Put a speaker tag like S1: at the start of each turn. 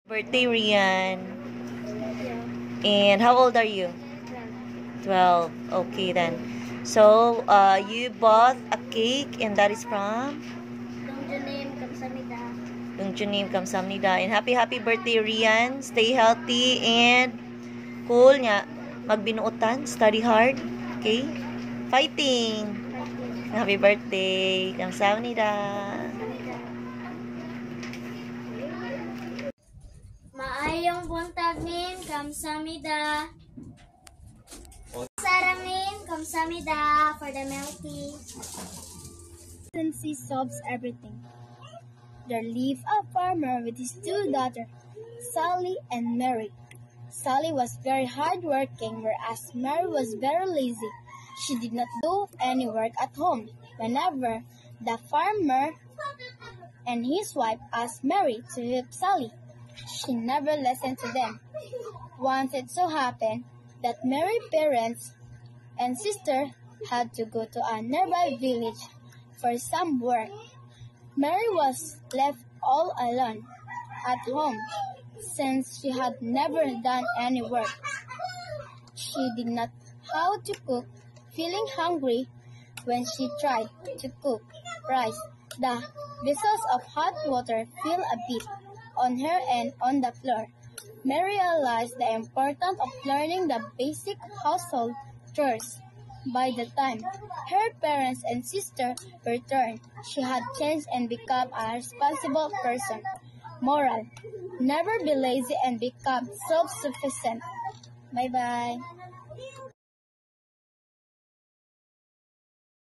S1: Birthday, Rian. And how old are you? 12. Okay then. So, you bought a cake and that is from?
S2: Dongjunim Kamsamida.
S1: Dongjunim Kamsamnida. And happy birthday, Rian. Stay healthy and cool nga. Magbinuotan. Study hard. Okay? Fighting. Happy birthday. Kamsamnida.
S2: Maayong buntag nin Kamsamida. Saramin Kamsamida for the milk tea.
S3: Consistency solves everything. There lived a farmer with his two daughters, Sally and Mary. Sally was very hardworking, whereas Mary was very lazy. She did not do any work at home. Whenever the farmer and his wife asked Mary to help Sally, she never listened to them. Once it so happened that Mary's parents and sister had to go to a nearby village for some work. Mary was left all alone at home since she had never done any work. She did not know how to cook, feeling hungry when she tried to cook rice. The vessels of hot water fell a bit on her and on the floor. Mary realized the importance of learning the basic household chores. By the time her parents and sister returned, she had changed and become a responsible person. Moral: never be lazy and become self-sufficient. Bye-bye.